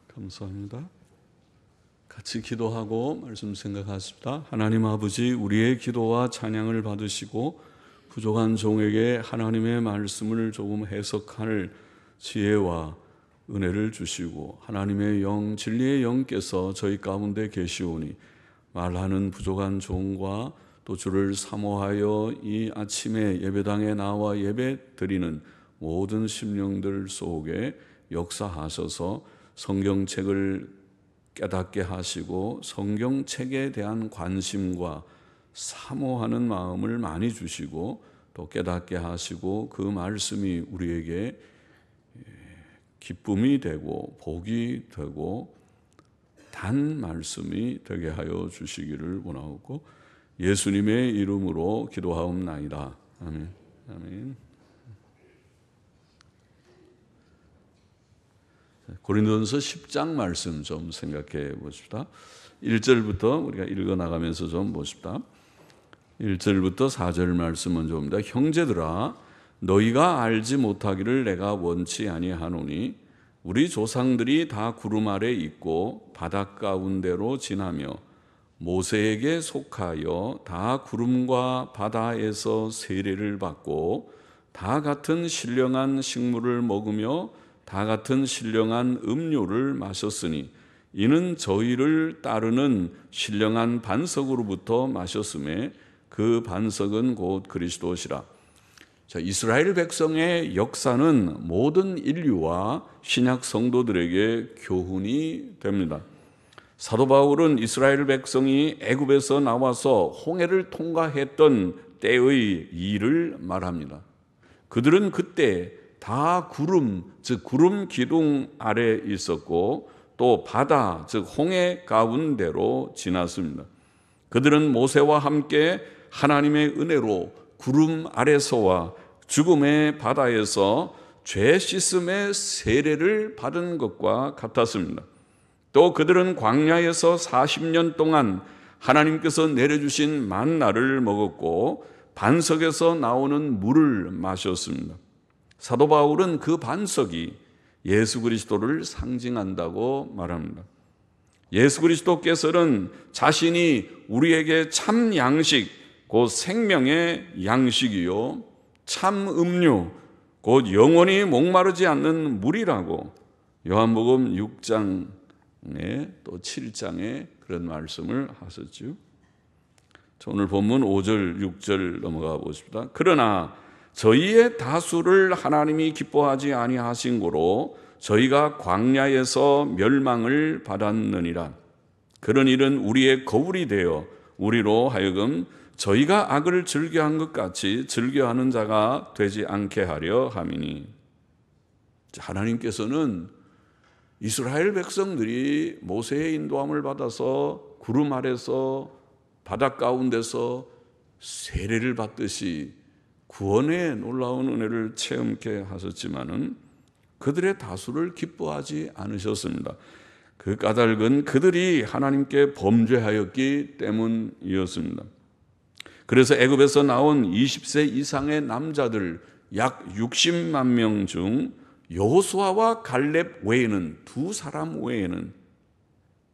감사합니다. 같이 기도하고 말씀 생각하십니다. 하나님 아버지, 우리의 기도와 찬양을 받으시고 부족한 종에게 하나님의 말씀을 조금 해석할 지혜와 은혜를 주시고 하나님의 영, 진리의 영께서 저희 가운데 계시오니 말하는 부족한 종과 또 주를 사모하여 이 아침에 예배당에 나와 예배 드리는 모든 심령들 속에 역사하셔서 성경책을 깨닫게 하시고 성경책에 대한 관심과 사모하는 마음을 많이 주시고 또 깨닫게 하시고 그 말씀이 우리에게 기쁨이 되고 복이 되고 단 말씀이 되게 하여 주시기를 원하고 예수님의 이름으로 기도하옵나이다. 아멘. 아멘. 고린도전서 10장 말씀 좀 생각해 보십시다. 1절부터 우리가 읽어 나가면서 좀 보십시다. 1절부터 4절 말씀 먼저 봅니다. 형제들아, 너희가 알지 못하기를 내가 원치 아니하노니 우리 조상들이 다 구름 아래 있고 바닷 가운데로 지나며 모세에게 속하여 다 구름과 바다에서 세례를 받고 다 같은 신령한 식물을 먹으며 다 같은 신령한 음료를 마셨으니 이는 저희를 따르는 신령한 반석으로부터 마셨음에 그 반석은 곧 그리스도시라. 자, 이스라엘 백성의 역사는 모든 인류와 신약 성도들에게 교훈이 됩니다. 사도 바울은 이스라엘 백성이 애굽에서 나와서 홍해를 통과했던 때의 일을 말합니다. 그들은 그때 다 구름, 즉 구름 기둥 아래 있었고 또 바다, 즉 홍해 가운데로 지났습니다. 그들은 모세와 함께 하나님의 은혜로 구름 아래서와 죽음의 바다에서 죄 씻음의 세례를 받은 것과 같았습니다. 또 그들은 광야에서 40년 동안 하나님께서 내려주신 만나를 먹었고 반석에서 나오는 물을 마셨습니다. 사도 바울은 그 반석이 예수 그리스도를 상징한다고 말합니다. 예수 그리스도께서는 자신이 우리에게 참 양식, 곧 생명의 양식이요 참 음료, 곧 영원히 목마르지 않는 물이라고 요한복음 6장에 또 7장에 그런 말씀을 하셨죠. 오늘 본문 5절, 6절 넘어가 보십시다. 그러나 저희의 다수를 하나님이 기뻐하지 아니하신 고로 저희가 광야에서 멸망을 받았느니라. 그런 일은 우리의 거울이 되어 우리로 하여금 저희가 악을 즐겨한 것 같이 즐겨하는 자가 되지 않게 하려 함이니. 하나님께서는 이스라엘 백성들이 모세의 인도함을 받아서 구름 아래서 바닷 가운데서 세례를 받듯이 구원의 놀라운 은혜를 체험케 하셨지만은 그들의 다수를 기뻐하지 않으셨습니다. 그 까닭은 그들이 하나님께 범죄하였기 때문이었습니다. 그래서 애굽에서 나온 20세 이상의 남자들 약 60만 명 중 여호수아와 갈렙 외에는 두 사람 외에는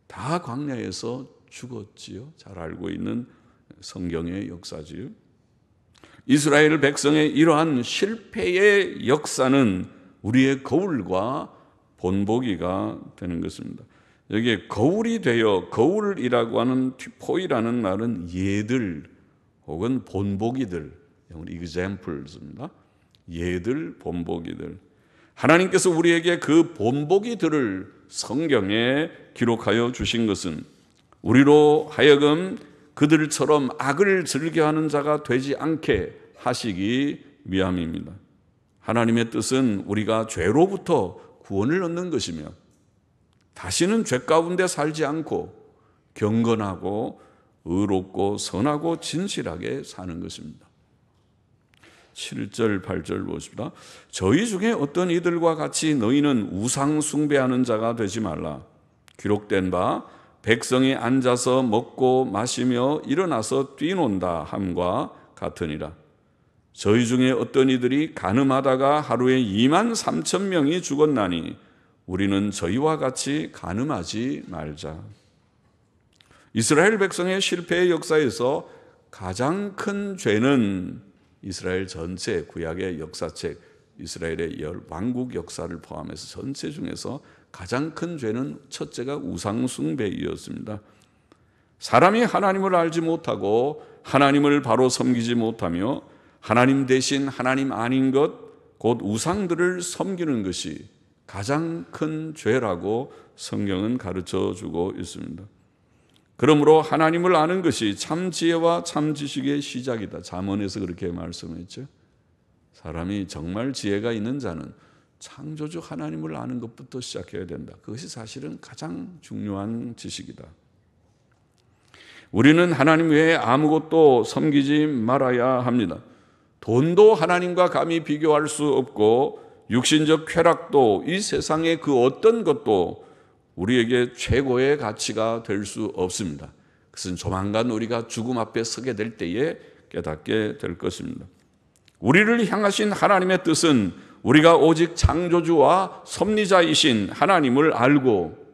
다 광야에서 죽었지요. 잘 알고 있는 성경의 역사지요. 이스라엘 백성의 이러한 실패의 역사는 우리의 거울과 본보기가 되는 것입니다. 여기에 거울이 되어, 거울이라고 하는 typo이라는 말은 예들 혹은 본보기들, examples입니다. 예들, 본보기들. 하나님께서 우리에게 그 본보기들을 성경에 기록하여 주신 것은 우리로 하여금 그들처럼 악을 즐겨하는 자가 되지 않게 하시기 위함입니다. 하나님의 뜻은 우리가 죄로부터 구원을 얻는 것이며 다시는 죄 가운데 살지 않고 경건하고 의롭고 선하고 진실하게 사는 것입니다. 7절, 8절 보십시다. 저희 중에 어떤 이들과 같이 너희는 우상 숭배하는 자가 되지 말라. 기록된 바 백성이 앉아서 먹고 마시며 일어나서 뛰논다 함과 같으니라. 저희 중에 어떤 이들이 간음하다가 하루에 2만 3천 명이 죽었나니 우리는 저희와 같이 간음하지 말자. 이스라엘 백성의 실패의 역사에서 가장 큰 죄는 이스라엘 전체 구약의 역사책, 이스라엘의 왕국 역사를 포함해서 전체 중에서 가장 큰 죄는 첫째가 우상숭배이었습니다. 사람이 하나님을 알지 못하고 하나님을 바로 섬기지 못하며 하나님 대신 하나님 아닌 것, 곧 우상들을 섬기는 것이 가장 큰 죄라고 성경은 가르쳐 주고 있습니다. 그러므로 하나님을 아는 것이 참 지혜와 참 지식의 시작이다. 잠언에서 그렇게 말씀했죠. 사람이 정말 지혜가 있는 자는 창조주 하나님을 아는 것부터 시작해야 된다. 그것이 사실은 가장 중요한 지식이다. 우리는 하나님 외에 아무것도 섬기지 말아야 합니다. 돈도 하나님과 감히 비교할 수 없고 육신적 쾌락도 이 세상의 그 어떤 것도 우리에게 최고의 가치가 될 수 없습니다. 그것은 조만간 우리가 죽음 앞에 서게 될 때에 깨닫게 될 것입니다. 우리를 향하신 하나님의 뜻은 우리가 오직 창조주와 섭리자이신 하나님을 알고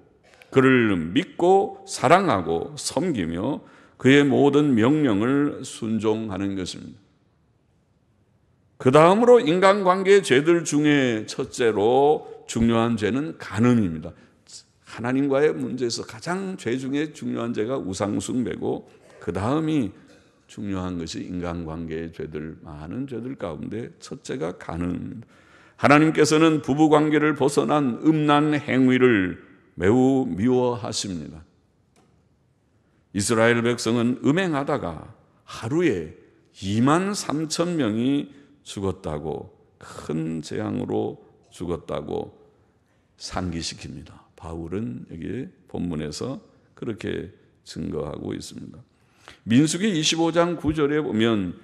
그를 믿고 사랑하고 섬기며 그의 모든 명령을 순종하는 것입니다. 그 다음으로 인간관계의 죄들 중에 첫째로 중요한 죄는 간음입니다. 하나님과의 문제에서 가장 죄 중에 중요한 죄가 우상숭배고 그 다음이 중요한 것이 인간관계의 죄들, 많은 죄들 가운데 첫째가 간음입니다. 하나님께서는 부부관계를 벗어난 음란 행위를 매우 미워하십니다. 이스라엘 백성은 음행하다가 하루에 2만 3천 명이 죽었다고, 큰 재앙으로 죽었다고 상기시킵니다. 바울은 여기 본문에서 그렇게 증거하고 있습니다. 민수기 25장 9절에 보면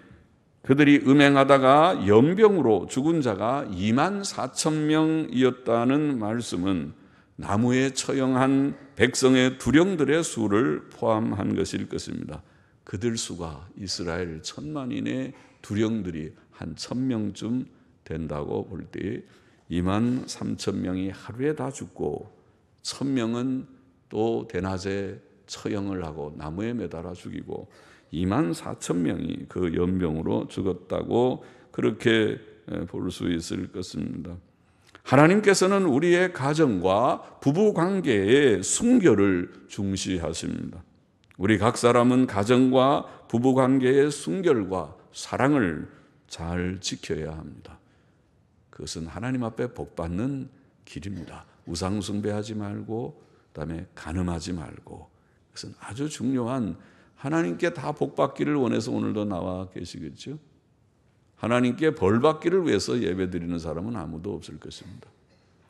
그들이 음행하다가 연병으로 죽은 자가 2만 4천 명이었다는 말씀은 나무에 처형한 백성의 두령들의 수를 포함한 것일 것입니다. 그들 수가 이스라엘 1,000만인의 두령들이 한 1,000명쯤 된다고 볼 때 2만 3천 명이 하루에 다 죽고 1,000명은 또 대낮에 처형을 하고 나무에 매달아 죽이고 2만 4천 명이 그 연병으로 죽었다고 그렇게 볼 수 있을 것입니다. 하나님께서는 우리의 가정과 부부 관계의 순결을 중시하십니다. 우리 각 사람은 가정과 부부 관계의 순결과 사랑을 잘 지켜야 합니다. 그것은 하나님 앞에 복받는 길입니다. 우상 숭배하지 말고 그다음에 간음하지 말고, 그것은 아주 중요한, 하나님께 다 복받기를 원해서 오늘도 나와 계시겠죠. 하나님께 벌받기를 위해서 예배드리는 사람은 아무도 없을 것입니다.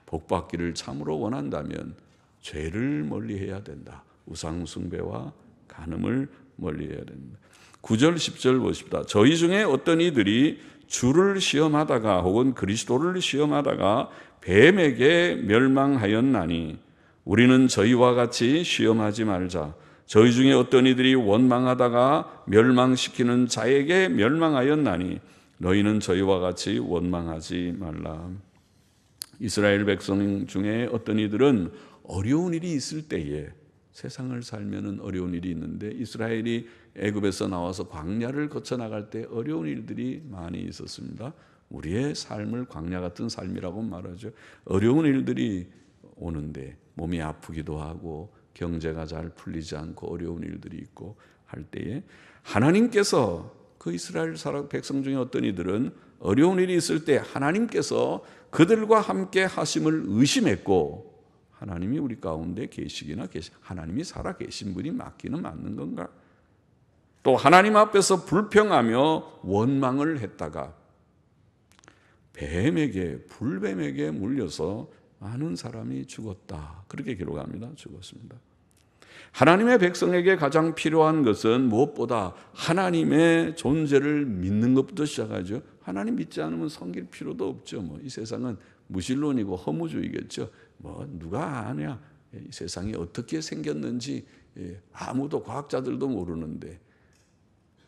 복받기를 참으로 원한다면 죄를 멀리해야 된다. 우상 숭배와 간음을 멀리해야 됩니다. 9절 10절 보십시다. 저희 중에 어떤 이들이 주를 시험하다가 혹은 그리스도를 시험하다가 뱀에게 멸망하였나니 우리는 저희와 같이 시험하지 말자. 저희 중에 어떤 이들이 원망하다가 멸망시키는 자에게 멸망하였나니 너희는 저희와 같이 원망하지 말라. 이스라엘 백성 중에 어떤 이들은 어려운 일이 있을 때에, 세상을 살면은 어려운 일이 있는데 이스라엘이 애굽에서 나와서 광야를 거쳐 나갈 때 어려운 일들이 많이 있었습니다. 우리의 삶을 광야 같은 삶이라고 말하죠. 어려운 일들이 오는데 몸이 아프기도 하고 경제가 잘 풀리지 않고 어려운 일들이 있고 할 때에 하나님께서 그 이스라엘 백성 중에 어떤 이들은 어려운 일이 있을 때 하나님께서 그들과 함께 하심을 의심했고, 하나님이 우리 가운데 계시기나 하나님이 살아 계신 분이 맞기는 맞는 건가? 또 하나님 앞에서 불평하며 원망을 했다가 불뱀에게 물려서 많은 사람이 죽었다. 그렇게 기록합니다. 죽었습니다. 하나님의 백성에게 가장 필요한 것은 무엇보다 하나님의 존재를 믿는 것부터 시작하죠. 하나님 믿지 않으면 섬길 필요도 없죠. 이 세상은 무신론이고 허무주의겠죠. 누가 아냐? 이 세상이 어떻게 생겼는지 아무도, 과학자들도 모르는데,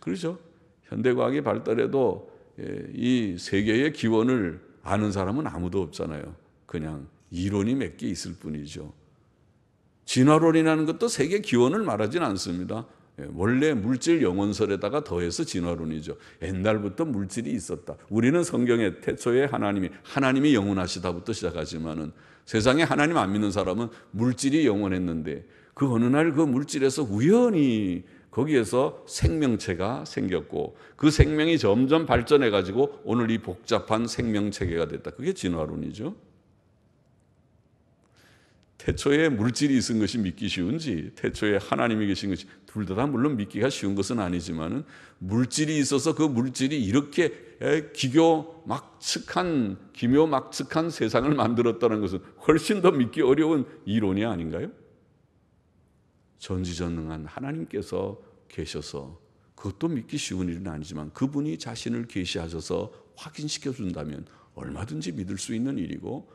그렇죠? 현대과학이 발달해도 이 세계의 기원을 아는 사람은 아무도 없잖아요. 그냥 이론이 몇 개 있을 뿐이죠. 진화론이라는 것도 세계 기원을 말하진 않습니다. 원래 물질 영원설에다가 더해서 진화론이죠. 옛날부터 물질이 있었다. 우리는 성경에 태초에 하나님이 영원하시다부터 시작하지만은 세상에 하나님 안 믿는 사람은 물질이 영원했는데 그 어느 날 그 물질에서 우연히 거기에서 생명체가 생겼고 그 생명이 점점 발전해 가지고 오늘 이 복잡한 생명체계가 됐다. 그게 진화론이죠. 태초에 물질이 있은 것이 믿기 쉬운지 태초에 하나님이 계신 것이 둘 다 물론 믿기가 쉬운 것은 아니지만은 물질이 있어서 그 물질이 이렇게 기묘 막측한 세상을 만들었다는 것은 훨씬 더 믿기 어려운 이론이 아닌가요? 전지전능한 하나님께서 계셔서 그것도 믿기 쉬운 일은 아니지만 그분이 자신을 계시하셔서 확인시켜 준다면 얼마든지 믿을 수 있는 일이고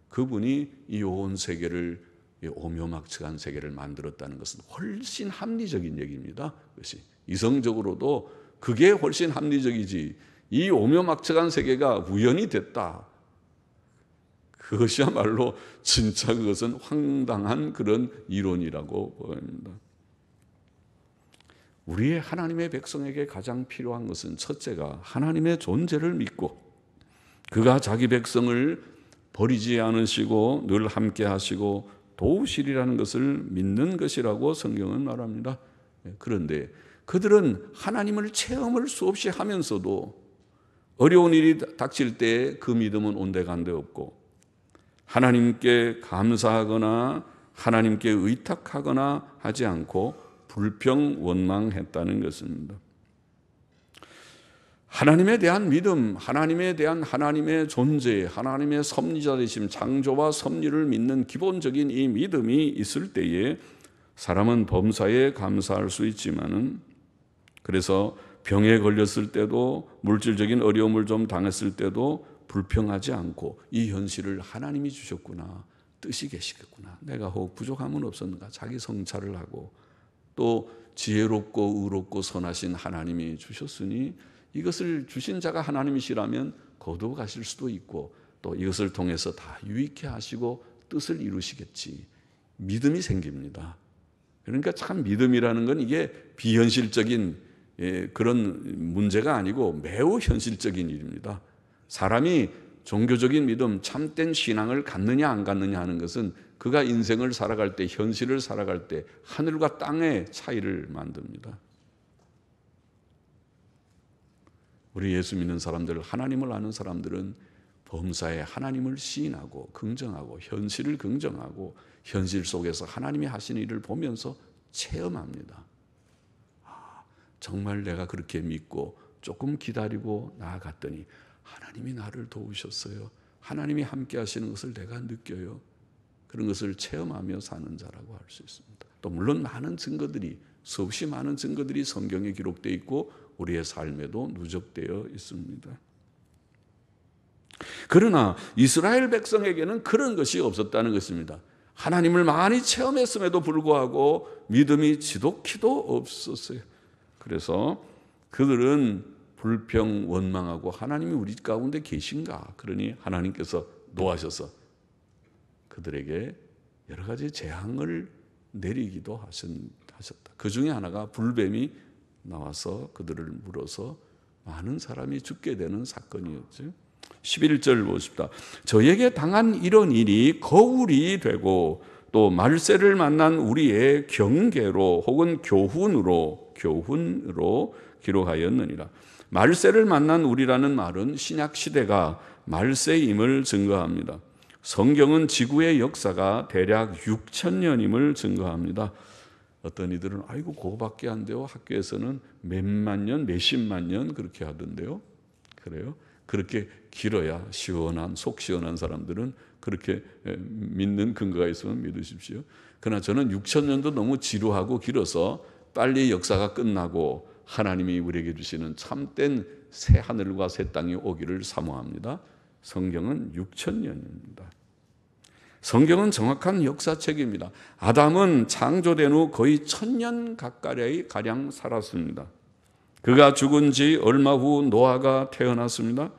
그분이 이 온 세계를 오묘막측한 세계를 만들었다는 것은 훨씬 합리적인 얘기입니다. 그것이 이성적으로도 그게 훨씬 합리적이지 이 오묘막측한 세계가 우연이 됐다. 그것이야말로 진짜 그것은 황당한 그런 이론이라고 보입니다. 우리의 하나님의 백성에게 가장 필요한 것은 첫째가 하나님의 존재를 믿고 그가 자기 백성을 버리지 않으시고 늘 함께 하시고 도우시리라는 것을 믿는 것이라고 성경은 말합니다. 그런데 그들은 하나님을 체험할 수 없이 하면서도 어려운 일이 닥칠 때 그 믿음은 온데간데 없고 하나님께 감사하거나 하나님께 의탁하거나 하지 않고 불평원망했다는 것입니다. 하나님에 대한 믿음, 하나님에 대한 하나님의 존재, 하나님의 섭리자 되심, 창조와 섭리를 믿는 기본적인 이 믿음이 있을 때에 사람은 범사에 감사할 수 있지만은 그래서 병에 걸렸을 때도 물질적인 어려움을 좀 당했을 때도 불평하지 않고 이 현실을 하나님이 주셨구나, 뜻이 계시겠구나, 내가 혹 부족함은 없었는가 자기 성찰을 하고 또 지혜롭고 의롭고 선하신 하나님이 주셨으니 이것을 주신 자가 하나님이시라면 거두어 가실 수도 있고 또 이것을 통해서 다 유익해 하시고 뜻을 이루시겠지. 믿음이 생깁니다. 그러니까 참 믿음이라는 건 이게 비현실적인 그런 문제가 아니고 매우 현실적인 일입니다. 사람이 종교적인 믿음, 참된 신앙을 갖느냐 안 갖느냐 하는 것은 그가 인생을 살아갈 때, 현실을 살아갈 때 하늘과 땅의 차이를 만듭니다. 우리 예수 믿는 사람들, 하나님을 아는 사람들은 범사에 하나님을 시인하고 긍정하고 현실을 긍정하고 현실 속에서 하나님이 하시는 일을 보면서 체험합니다. 정말 내가 그렇게 믿고 조금 기다리고 나아갔더니 하나님이 나를 도우셨어요. 하나님이 함께 하시는 것을 내가 느껴요. 그런 것을 체험하며 사는 자라고 할 수 있습니다. 또 물론 많은 증거들이, 수없이 많은 증거들이 성경에 기록되어 있고 우리의 삶에도 누적되어 있습니다. 그러나 이스라엘 백성에게는 그런 것이 없었다는 것입니다. 하나님을 많이 체험했음에도 불구하고 믿음이 지독히도 없었어요. 그래서 그들은 불평 원망하고 하나님이 우리 가운데 계신가? 그러니 하나님께서 노하셔서 그들에게 여러 가지 재앙을 내리기도 하셨다. 그 중에 하나가 불뱀이 나와서 그들을 물어서 많은 사람이 죽게 되는 사건이었죠. 11절 보십시다. 저에게 당한 이런 일이 거울이 되고 또 말세를 만난 우리의 경계로 혹은 교훈으로 기록하였느니라. 말세를 만난 우리라는 말은 신약 시대가 말세임을 증거합니다. 성경은 지구의 역사가 대략 6,000년임을 증거합니다. 어떤 이들은 아이고 그거밖에 안 돼요. 학교에서는 몇만 년, 몇십만 년 그렇게 하던데요. 그래요? 그렇게 길어야 속 시원한 사람들은 그렇게 믿는 근거가 있으면 믿으십시오. 그러나 저는 6,000년도 너무 지루하고 길어서 빨리 역사가 끝나고 하나님이 우리에게 주시는 참된 새 하늘과 새 땅이 오기를 사모합니다. 성경은 6,000년입니다. 성경은 정확한 역사책입니다. 아담은 창조된 후 거의 1,000년 가량 살았습니다. 그가 죽은 지 얼마 후 노아가 태어났습니다.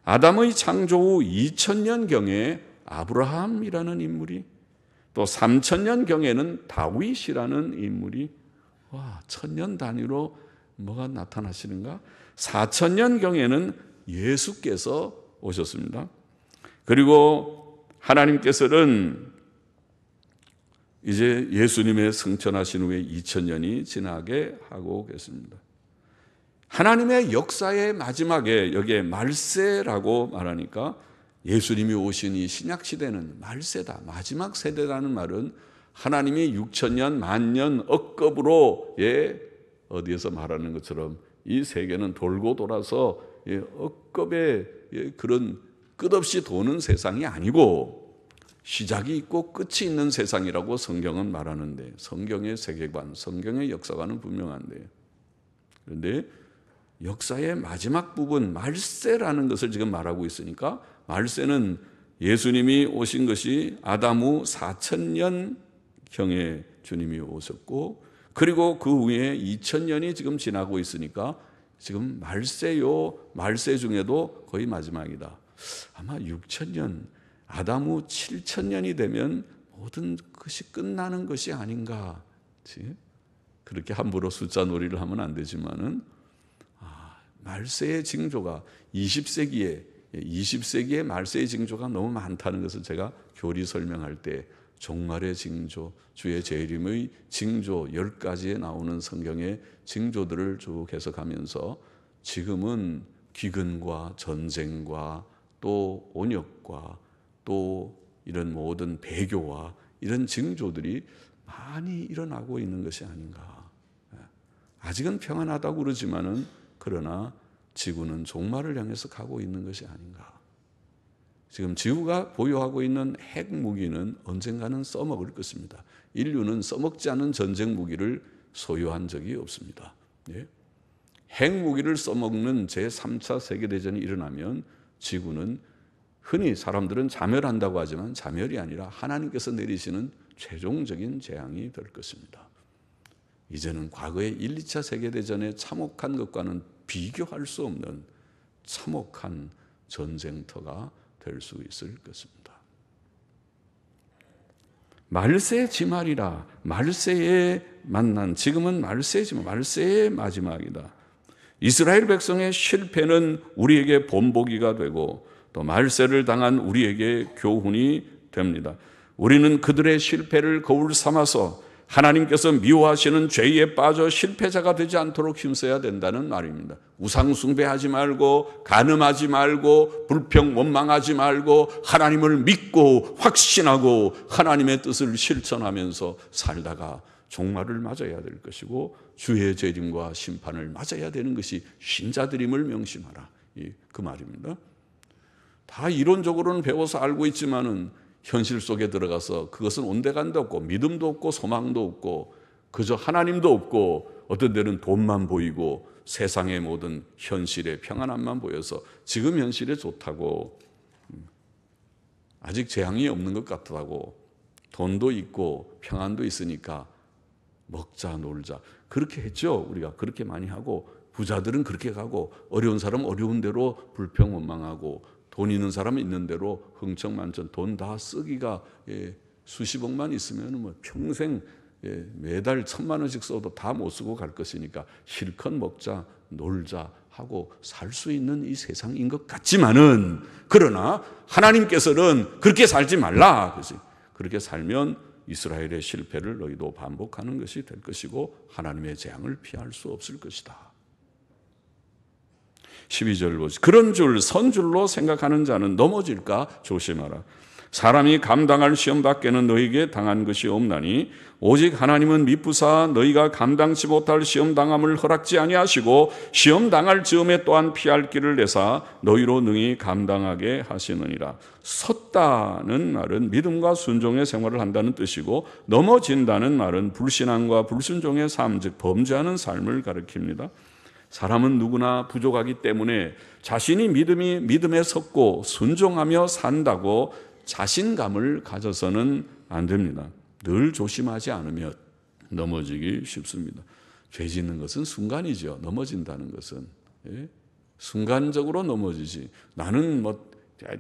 아담의 창조 후 2,000년경에 아브라함이라는 인물이, 또 3000년경에는 다윗이라는 인물이, 와, 1000년 단위로 뭐가 나타나시는가? 4000년경에는 예수께서 오셨습니다. 그리고 하나님께서는 이제 예수님의 승천하신 후에 2000년이 지나게 하고 계십니다. 하나님의 역사의 마지막에 여기에 말세라고 말하니까 예수님이 오신 이 신약시대는 말세다, 마지막 세대라는 말은 하나님이 6000년, 만년, 억겁으로 어디에서 말하는 것처럼 이 세계는 돌고 돌아서 억겁의 그런 끝없이 도는 세상이 아니고 시작이 있고 끝이 있는 세상이라고 성경은 말하는데, 성경의 세계관, 성경의 역사관은 분명한데, 그런데 역사의 마지막 부분 말세라는 것을 지금 말하고 있으니까 말세는 예수님이 오신 것이 아담 후 4000년경에 주님이 오셨고, 그리고 그 후에 2000년이 지금 지나고 있으니까 지금 말세요, 말세 중에도 거의 마지막이다. 아마 6000년, 아담 후 7000년이 되면 모든 것이 끝나는 것이 아닌가. 그렇게 함부로 숫자 놀이를 하면 안 되지만은 말세의 징조가 20세기에 말세의 징조가 너무 많다는 것을 제가 교리 설명할 때 종말의 징조, 주의 재림의 징조 10가지에 나오는 성경의 징조들을 쭉 해석하면서 지금은 기근과 전쟁과 또 온역과 또 이런 모든 배교와 이런 징조들이 많이 일어나고 있는 것이 아닌가. 아직은 평안하다고 그러지만은 그러나 지구는 종말을 향해서 가고 있는 것이 아닌가. 지금 지구가 보유하고 있는 핵무기는 언젠가는 써먹을 것입니다. 인류는 써먹지 않은 전쟁 무기를 소유한 적이 없습니다. 핵무기를 써먹는 제3차 세계대전이 일어나면 지구는 흔히 사람들은 자멸한다고 하지만 자멸이 아니라 하나님께서 내리시는 최종적인 재앙이 될 것입니다. 이제는 과거의 1, 2차 세계대전에 참혹한 것과는 비교할 수 없는 참혹한 전쟁터가 될 수 있을 것입니다. 말세의 지말이라, 말세에 만난, 지금은 말세의 지말, 말세의 마지막이다. 이스라엘 백성의 실패는 우리에게 본보기가 되고 또 말세를 당한 우리에게 교훈이 됩니다. 우리는 그들의 실패를 거울 삼아서 하나님께서 미워하시는 죄에 빠져 실패자가 되지 않도록 힘써야 된다는 말입니다. 우상 숭배하지 말고, 간음하지 말고, 불평 원망하지 말고, 하나님을 믿고 확신하고 하나님의 뜻을 실천하면서 살다가 종말을 맞아야 될 것이고 주의 재림과 심판을 맞아야 되는 것이 신자들임을 명심하라. 그 말입니다. 다 이론적으로는 배워서 알고 있지만은 현실 속에 들어가서 그것은 온데간데 없고 믿음도 없고 소망도 없고 그저 하나님도 없고 어떤 때는 돈만 보이고 세상의 모든 현실의 평안함만 보여서 지금 현실에 좋다고, 아직 재앙이 없는 것 같다고, 돈도 있고 평안도 있으니까 먹자 놀자 그렇게 했죠. 우리가 그렇게 많이 하고, 부자들은 그렇게 가고 어려운 사람 어려운 대로 불평 원망하고 돈 있는 사람은 있는 대로 흥청만청 돈 다 쓰기가 수십억만 있으면 뭐 평생 매달 1000만 원씩 써도 다 못 쓰고 갈 것이니까 실컷 먹자 놀자 하고 살 수 있는 이 세상인 것 같지만은, 그러나 하나님께서는 그렇게 살지 말라. 그래서 그렇게 살면 이스라엘의 실패를 너희도 반복하는 것이 될 것이고 하나님의 재앙을 피할 수 없을 것이다. 12절 보시. 그런 줄 선줄로 생각하는 자는 넘어질까 조심하라. 사람이 감당할 시험 밖에는 너희에게 당한 것이 없나니 오직 하나님은 미쁘사 너희가 감당치 못할 시험 당함을 허락지 아니하시고 시험 당할 즈음에 또한 피할 길을 내사 너희로 능히 감당하게 하시느니라. 섰다는 말은 믿음과 순종의 생활을 한다는 뜻이고, 넘어진다는 말은 불신앙과 불순종의 삶, 즉 범죄하는 삶을 가리킵니다. 사람은 누구나 부족하기 때문에 자신이 믿음에 섰고 순종하며 산다고 자신감을 가져서는 안 됩니다. 늘 조심하지 않으면 넘어지기 쉽습니다. 죄 짓는 것은 순간이죠. 넘어진다는 것은 순간적으로 넘어지지. 나는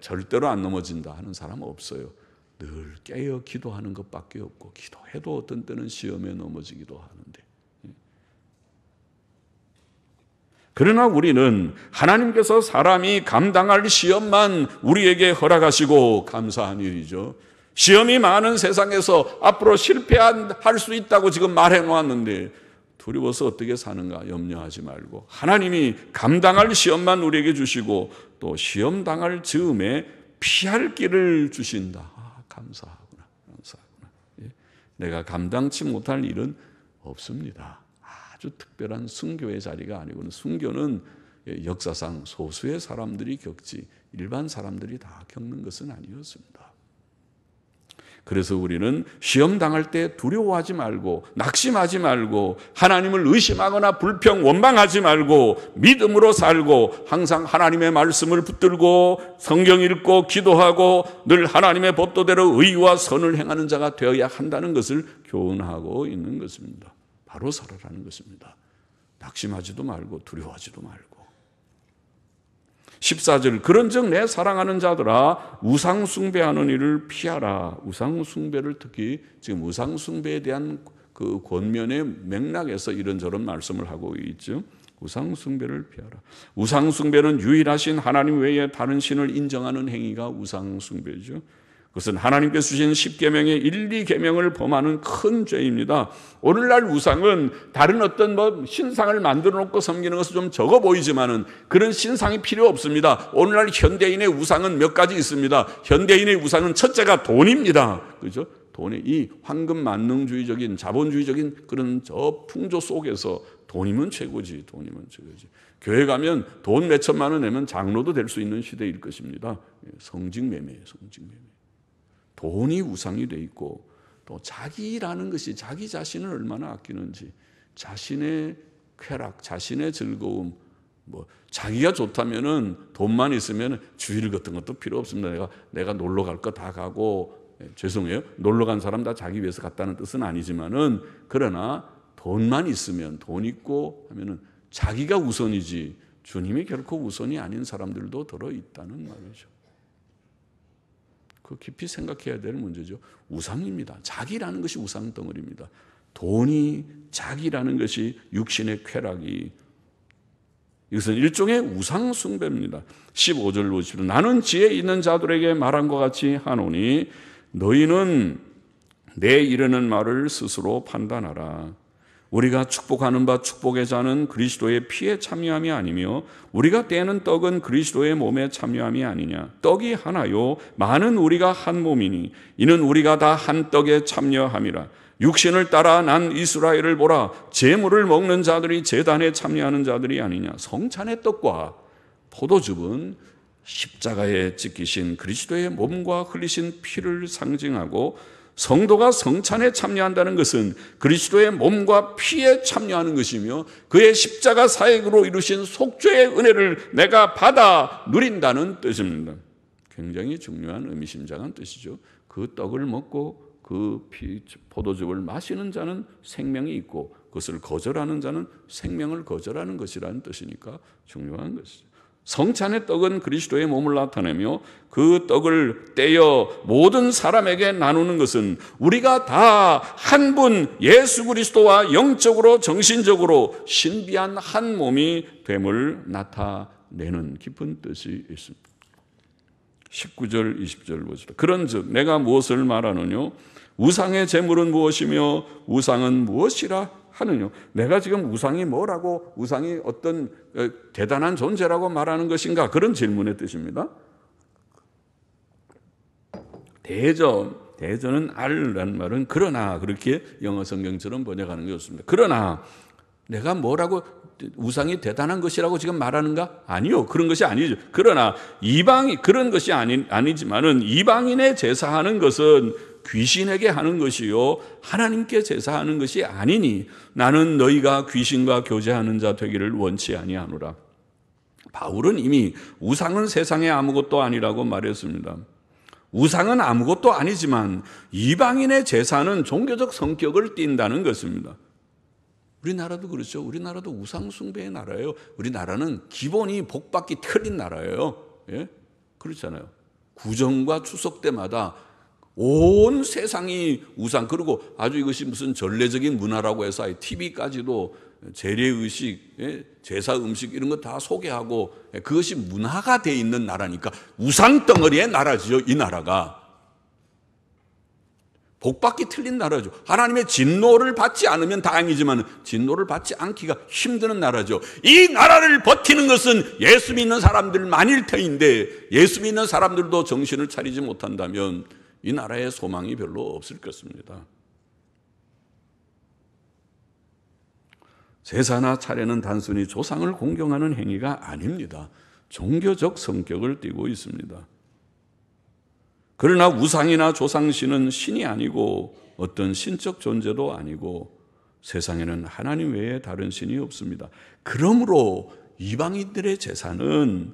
절대로 안 넘어진다 하는 사람은 없어요. 늘 깨어 기도하는 것밖에 없고, 기도해도 어떤 때는 시험에 넘어지기도 하는데, 그러나 우리는 하나님께서 사람이 감당할 시험만 우리에게 허락하시고 감사한 일이죠. 시험이 많은 세상에서 앞으로 실패할 수 있다고 지금 말해 놓았는데 두려워서 어떻게 사는가 염려하지 말고, 하나님이 감당할 시험만 우리에게 주시고 또 시험 당할 즈음에 피할 길을 주신다. 감사하구나. 내가 감당치 못할 일은 없습니다. 아주 특별한 순교의 자리가 아니고는, 순교는 역사상 소수의 사람들이 겪지 일반 사람들이 다 겪는 것은 아니었습니다. 그래서 우리는 시험 당할 때 두려워하지 말고, 낙심하지 말고, 하나님을 의심하거나 불평 원망하지 말고 믿음으로 살고, 항상 하나님의 말씀을 붙들고 성경 읽고 기도하고 늘 하나님의 법도대로 의와 선을 행하는 자가 되어야 한다는 것을 교훈하고 있는 것입니다. 바로 살아라는 것입니다. 낙심하지도 말고 두려워하지도 말고. 14절, 그런즉 내 사랑하는 자들아 우상 숭배하는 일을 피하라. 우상 숭배를, 특히 지금 우상 숭배에 대한 그 권면의 맥락에서 이런저런 말씀을 하고 있죠. 우상 숭배를 피하라. 우상 숭배는 유일하신 하나님 외에 다른 신을 인정하는 행위가 우상 숭배죠. 그것은 하나님께서 주신 10계명의 1, 2계명을 범하는 큰 죄입니다. 오늘날 우상은 다른 어떤 신상을 만들어 놓고 섬기는 것은 좀 적어 보이지만은 그런 신상이 필요 없습니다. 오늘날 현대인의 우상은 몇 가지 있습니다. 현대인의 우상은 첫째가 돈입니다. 그죠? 돈이 이 황금 만능주의적인 자본주의적인 그런 저 풍조 속에서 돈이면 최고지, 돈이면 최고지. 교회 가면 돈 몇 천만 원 내면 장로도 될 수 있는 시대일 것입니다. 성직매매예요, 성직매매. 돈이 우상이 돼 있고, 또 자기라는 것이, 자기 자신을 얼마나 아끼는지, 자신의 쾌락, 자신의 즐거움, 자기가 좋다면은 돈만 있으면 주일 같은 것도 필요 없습니다. 내가 놀러 갈 거 다 가고, 죄송해요, 놀러 간 사람 다 자기 위해서 갔다는 뜻은 아니지만은, 그러나 돈만 있으면, 돈 있고 하면은 자기가 우선이지 주님이 결코 우선이 아닌 사람들도 들어 있다는 말이죠. 그 깊이 생각해야 될 문제죠. 우상입니다. 자기라는 것이 우상 덩어리입니다. 돈이, 자기라는 것이 육신의 쾌락이, 이것은 일종의 우상 숭배입니다. 15절 보십시오. 나는 지혜 있는 자들에게 말한 것 같이 하노니 너희는 내 이르는 말을 스스로 판단하라. 우리가 축복하는 바 축복의 자는 그리스도의 피에 참여함이 아니며 우리가 떼는 떡은 그리스도의 몸에 참여함이 아니냐. 떡이 하나요 많은 우리가 한 몸이니 이는 우리가 다 한 떡에 참여함이라. 육신을 따라 난 이스라엘을 보라. 제물을 먹는 자들이 제단에 참여하는 자들이 아니냐. 성찬의 떡과 포도즙은 십자가에 찍히신 그리스도의 몸과 흘리신 피를 상징하고, 성도가 성찬에 참여한다는 것은 그리스도의 몸과 피에 참여하는 것이며 그의 십자가 사역으로 이루신 속죄의 은혜를 내가 받아 누린다는 뜻입니다. 굉장히 중요한 의미심장한 뜻이죠. 그 떡을 먹고 그 포도즙을 마시는 자는 생명이 있고 그것을 거절하는 자는 생명을 거절하는 것이라는 뜻이니까 중요한 것이죠. 성찬의 떡은 그리스도의 몸을 나타내며 그 떡을 떼어 모든 사람에게 나누는 것은 우리가 다 한 분 예수 그리스도와 영적으로 정신적으로 신비한 한 몸이 됨을 나타내는 깊은 뜻이 있습니다. 19절 20절 보시다. 그런즉 내가 무엇을 말하느뇨? 우상의 제물은 무엇이며 우상은 무엇이라 하느뇨? 내가 지금 우상이 뭐라고, 우상이 어떤 대단한 존재라고 말하는 것인가? 그런 질문의 뜻입니다. 대전은 알라는 말은 그러나, 그렇게 영어 성경처럼 번역하는 게 좋습니다. 그러나 내가 뭐라고, 우상이 대단한 것이라고 지금 말하는가? 아니요, 그런 것이 아니죠. 그러나 그런 것이 아니지만은 이방인의 제사하는 것은 귀신에게 하는 것이요 하나님께 제사하는 것이 아니니 나는 너희가 귀신과 교제하는 자 되기를 원치 아니하노라. 바울은 이미 우상은 세상에 아무것도 아니라고 말했습니다. 우상은 아무것도 아니지만 이방인의 제사는 종교적 성격을 띈다는 것입니다. 우리나라도 그렇죠. 우리나라도 우상 숭배의 나라예요. 우리나라는 기본이 복받기 틀린 나라예요. 예? 그렇잖아요. 구정과 추석 때마다 온 세상이 우상, 그리고 아주 이것이 무슨 전례적인 문화라고 해서 TV까지도 재래의식, 제사 음식 이런 거 다 소개하고 그것이 문화가 돼 있는 나라니까 우상덩어리의 나라죠. 이 나라가 복받기 틀린 나라죠. 하나님의 진노를 받지 않으면 다행이지만 진노를 받지 않기가 힘든 나라죠. 이 나라를 버티는 것은 예수 믿는 사람들만일 터인데 예수 믿는 사람들도 정신을 차리지 못한다면 이 나라의 소망이 별로 없을 것입니다. 제사나 차례는 단순히 조상을 공경하는 행위가 아닙니다. 종교적 성격을 띠고 있습니다. 그러나 우상이나 조상신은 신이 아니고 어떤 신적 존재도 아니고 세상에는 하나님 외에 다른 신이 없습니다. 그러므로 이방인들의 제사는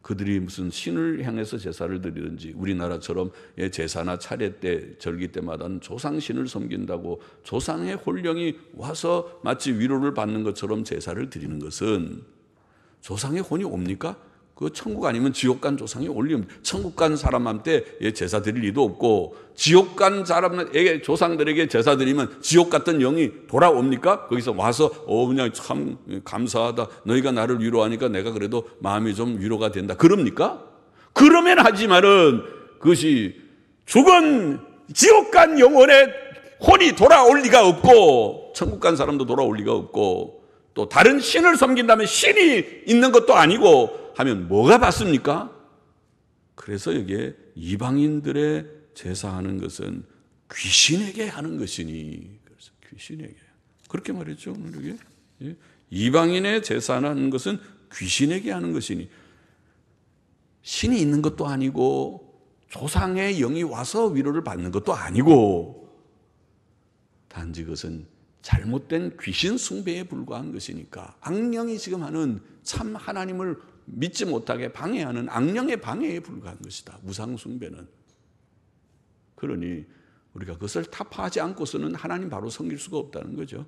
그들이 무슨 신을 향해서 제사를 드리든지 우리나라처럼 제사나 차례 때 절기 때마다는 조상신을 섬긴다고 조상의 혼령이 와서 마치 위로를 받는 것처럼 제사를 드리는 것은 조상의 혼이 옵니까? 그 천국 아니면 지옥 간 조상이 올립니다. 천국 간 사람한테 제사 드릴 리도 없고 지옥 간 사람에게 조상들에게 제사 드리면 지옥 갔던 영이 돌아옵니까? 거기서 와서 그냥 참 감사하다. 너희가 나를 위로하니까 내가 그래도 마음이 좀 위로가 된다. 그럽니까? 그러면 하지만은 그것이 죽은 지옥 간 영혼의 혼이 돌아올 리가 없고 천국 간 사람도 돌아올 리가 없고 또 다른 신을 섬긴다면 신이 있는 것도 아니고 하면 뭐가 받습니까? 그래서 여기에 이방인들의 제사하는 것은 귀신에게 하는 것이니, 그래서 귀신에게 그렇게 말했죠. 오늘 여기 이방인의 제사하는 것은 귀신에게 하는 것이니 신이 있는 것도 아니고 조상의 영이 와서 위로를 받는 것도 아니고 단지 그것은 잘못된 귀신 숭배에 불과한 것이니까 악령이 지금 하는 참 하나님을 믿지 못하게 방해하는 악령의 방해에 불과한 것이다. 우상 숭배는. 그러니 우리가 그것을 타파하지 않고서는 하나님 바로 섬길 수가 없다는 거죠.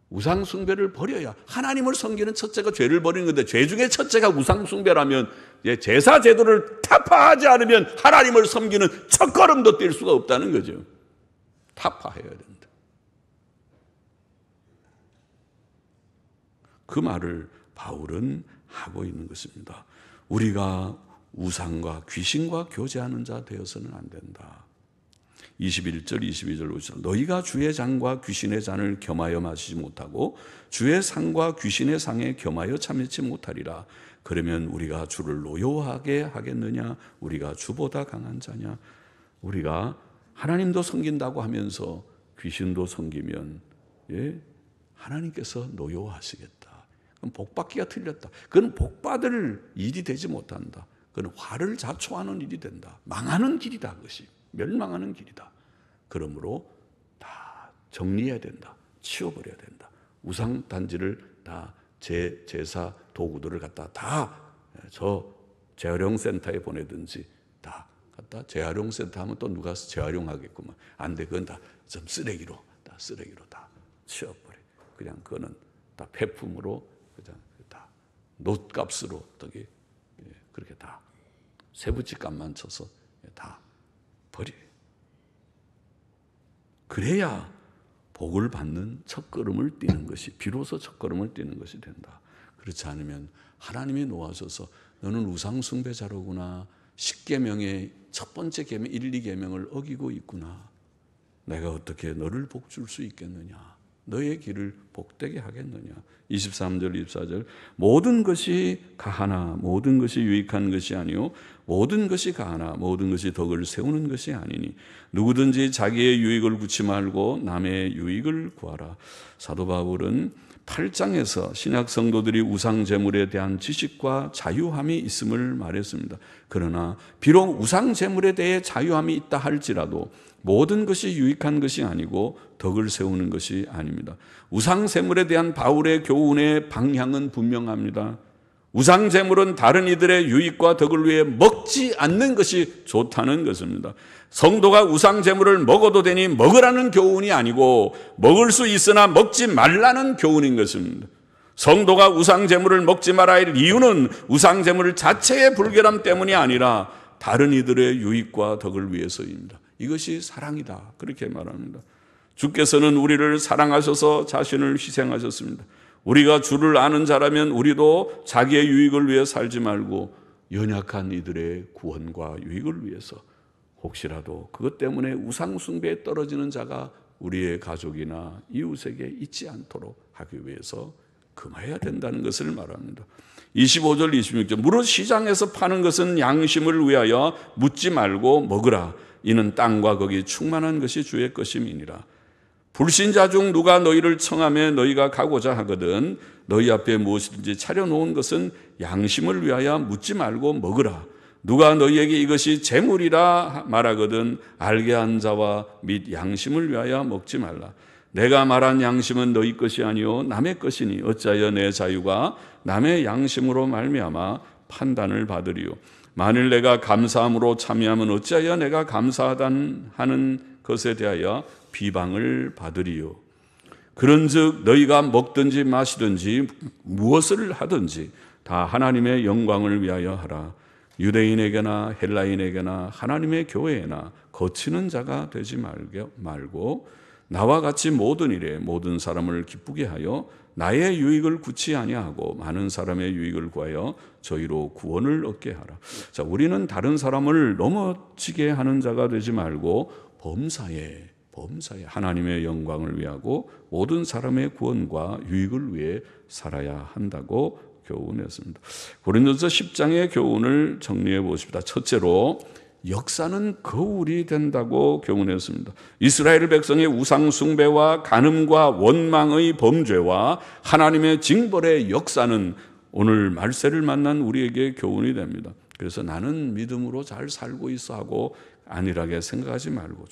우상 숭배를 버려야 하나님을 섬기는 첫째가 죄를 버리는 건데 죄 중에 첫째가 우상 숭배라면 제사 제도를 타파하지 않으면 하나님을 섬기는 첫걸음도 뗄 수가 없다는 거죠. 타파해야 된다. 그 말을 바울은 하고 있는 것입니다. 우리가 우상과 귀신과 교제하는 자 되어서는 안 된다. 21절 22절 보시죠. 너희가 주의 잔과 귀신의 잔을 겸하여 마시지 못하고 주의 상과 귀신의 상에 겸하여 참여치 못하리라. 그러면 우리가 주를 노여워하게 하겠느냐? 우리가 주보다 강한 자냐? 우리가 하나님도 섬긴다고 하면서 귀신도 섬기면 하나님께서 노여워하시겠다. 그럼 복받기가 틀렸다. 그건 복받을 일이 되지 못한다. 그건 화를 자초하는 일이 된다. 망하는 길이다. 그것이 멸망하는 길이다. 그러므로 다 정리해야 된다. 치워버려야 된다. 우상 단지를 다 제사 도구들을 갖다 다 저 재활용센터에 보내든지 다 갖다 재활용센터 하면 또 누가 재활용하겠구만. 안 돼. 그건 다 좀 쓰레기로 다 치워버려. 그냥 그거는 다 폐품으로 그냥 다 놋값으로 어떻게 그렇게 다 세부치값만 쳐서 다 버려. 그래야 복을 받는 첫걸음을 띄는 것이 비로소 첫걸음을 띄는 것이 된다. 그렇지 않으면 하나님이 놓아줘서 너는 우상숭배자로구나. 10계명의 첫 번째 계명 1, 2계명을 어기고 있구나. 내가 어떻게 너를 복 줄 수 있겠느냐. 너의 길을 복되게 하겠느냐. 23절 24절 모든 것이 가하나 모든 것이 유익한 것이 아니요 모든 것이 가하나 모든 것이 덕을 세우는 것이 아니니 누구든지 자기의 유익을 구치 말고 남의 유익을 구하라. 사도 바울은 8장에서 신약 성도들이 우상 제물에 대한 지식과 자유함이 있음을 말했습니다. 그러나 비록 우상 제물에 대해 자유함이 있다 할지라도 모든 것이 유익한 것이 아니고 덕을 세우는 것이 아닙니다. 우상 제물에 대한 바울의 교훈의 방향은 분명합니다. 우상 제물은 다른 이들의 유익과 덕을 위해 먹지 않는 것이 좋다는 것입니다. 성도가 우상 제물을 먹어도 되니 먹으라는 교훈이 아니고 먹을 수 있으나 먹지 말라는 교훈인 것입니다. 성도가 우상제물을 먹지 말아야 할 이유는 우상제물 자체의 불결함 때문이 아니라 다른 이들의 유익과 덕을 위해서입니다. 이것이 사랑이다, 그렇게 말합니다. 주께서는 우리를 사랑하셔서 자신을 희생하셨습니다. 우리가 주를 아는 자라면 우리도 자기의 유익을 위해 살지 말고 연약한 이들의 구원과 유익을 위해서, 혹시라도 그것 때문에 우상 숭배에 떨어지는 자가 우리의 가족이나 이웃에게 있지 않도록 하기 위해서 금해야 된다는 것을 말합니다. 25절 26절 무릇 시장에서 파는 것은 양심을 위하여 묻지 말고 먹으라. 이는 땅과 거기 충만한 것이 주의 것임이니라. 불신자 중 누가 너희를 청하며 너희가 가고자 하거든 너희 앞에 무엇이든지 차려놓은 것은 양심을 위하여 묻지 말고 먹으라. 누가 너희에게 이것이 재물이라 말하거든 알게 한 자와 및 양심을 위하여 먹지 말라. 내가 말한 양심은 너희 것이 아니요 남의 것이니 어찌하여 내 자유가 남의 양심으로 말미암아 판단을 받으리요. 만일 내가 감사함으로 참여하면 어찌하여 내가 감사하는 것에 대하여 비방을 받으리요. 그런즉 너희가 먹든지 마시든지 무엇을 하든지 다 하나님의 영광을 위하여 하라. 유대인에게나 헬라인에게나 하나님의 교회에나 거치는 자가 되지 말고 나와 같이 모든 일에 모든 사람을 기쁘게 하여 나의 유익을 구치 아니하고 많은 사람의 유익을 구하여 저희로 구원을 얻게 하라. 자, 우리는 다른 사람을 넘어지게 하는 자가 되지 말고 범사에 하나님의 영광을 위하고 모든 사람의 구원과 유익을 위해 살아야 한다고 교훈했습니다. 고린도서 10장의 교훈을 정리해 보십시다. 첫째로 역사는 거울이 된다고 교훈했습니다. 이스라엘 백성의 우상 숭배와 간음과 원망의 범죄와 하나님의 징벌의 역사는 오늘 말세를 만난 우리에게 교훈이 됩니다. 그래서 나는 믿음으로 잘 살고 있어 하고 안일하게 생각하지 말고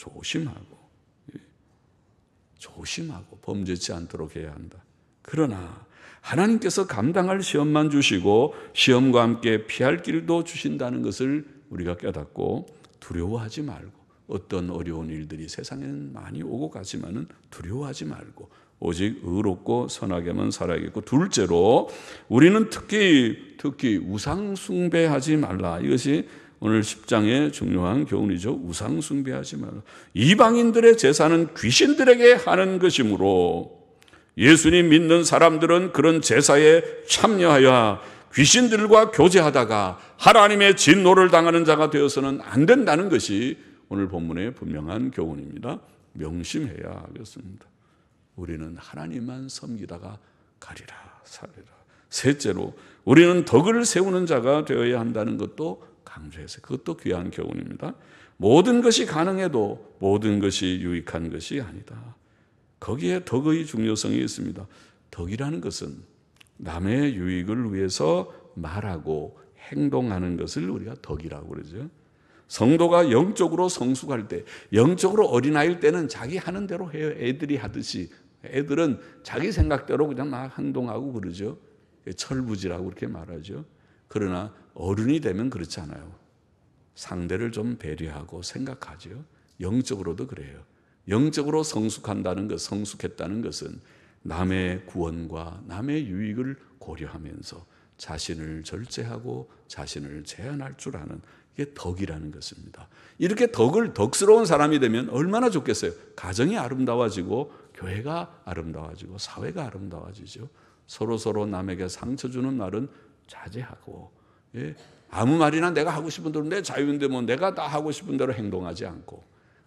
조심하고 범죄치 않도록 해야 한다. 그러나 하나님께서 감당할 시험만 주시고 시험과 함께 피할 길도 주신다는 것을 우리가 깨닫고 두려워하지 말고, 어떤 어려운 일들이 세상에는 많이 오고 가지만은 두려워하지 말고 오직 의롭고 선하게만 살아야겠고, 둘째로 우리는 특히 우상 숭배하지 말라. 이것이 오늘 10장의 중요한 교훈이죠. 우상 숭배하지 말라. 이방인들의 제사는 귀신들에게 하는 것이므로 예수님 믿는 사람들은 그런 제사에 참여하여 귀신들과 교제하다가 하나님의 진노를 당하는 자가 되어서는 안 된다는 것이 오늘 본문의 분명한 교훈입니다. 명심해야 하겠습니다. 우리는 하나님만 섬기다가 가리라 살리라. 셋째로 우리는 덕을 세우는 자가 되어야 한다는 것도 강조해서, 그것도 귀한 교훈입니다. 모든 것이 가능해도 모든 것이 유익한 것이 아니다. 거기에 덕의 중요성이 있습니다. 덕이라는 것은 남의 유익을 위해서 말하고 행동하는 것을 우리가 덕이라고 그러죠. 성도가 영적으로 성숙할 때, 영적으로 어린아이일 때는 자기 하는 대로 해요. 애들이 하듯이. 애들은 자기 생각대로 그냥 막 행동하고 그러죠. 철부지라고 그렇게 말하죠. 그러나 어른이 되면 그렇지 않아요. 상대를 좀 배려하고 생각하죠. 영적으로도 그래요. 영적으로 성숙한다는 것, 성숙했다는 것은 남의 구원과 남의 유익을 고려하면서 자신을 절제하고 자신을 제한할 줄 아는, 이게 덕이라는 것입니다. 이렇게 덕스러운 사람이 되면 얼마나 좋겠어요. 가정이 아름다워지고 교회가 아름다워지고 사회가 아름다워지죠. 서로 남에게 상처 주는 말은 자제하고, 아무 말이나 내가 하고 싶은 대로, 내 자유인데 뭐 내가 다 하고 싶은 대로 행동하지 않고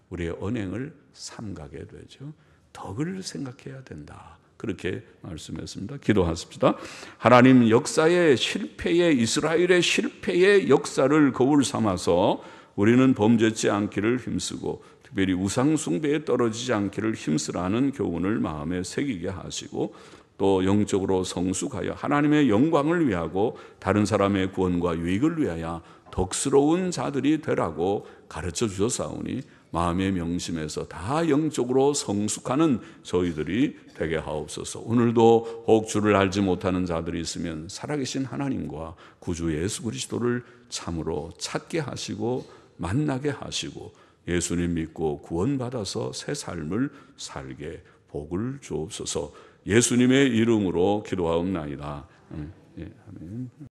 우리의 언행을 삼가게 되죠. 덕을 생각해야 된다. 그렇게 말씀했습니다. 기도하십시다. 하나님, 역사의 실패에, 이스라엘의 실패의 역사를 거울 삼아서 우리는 범죄치 않기를 힘쓰고 특별히 우상 숭배에 떨어지지 않기를 힘쓰라는 교훈을 마음에 새기게 하시고, 또 영적으로 성숙하여 하나님의 영광을 위하고 다른 사람의 구원과 유익을 위하여 덕스러운 자들이 되라고 가르쳐 주셨사오니 마음의 명심에서 다 영적으로 성숙하는 저희들이 되게 하옵소서. 오늘도 혹 주를 알지 못하는 자들이 있으면 살아계신 하나님과 구주 예수 그리스도를 참으로 찾게 하시고 만나게 하시고 예수님 믿고 구원받아서 새 삶을 살게 복을 주옵소서. 예수님의 이름으로 기도하옵나이다. 예, 아멘.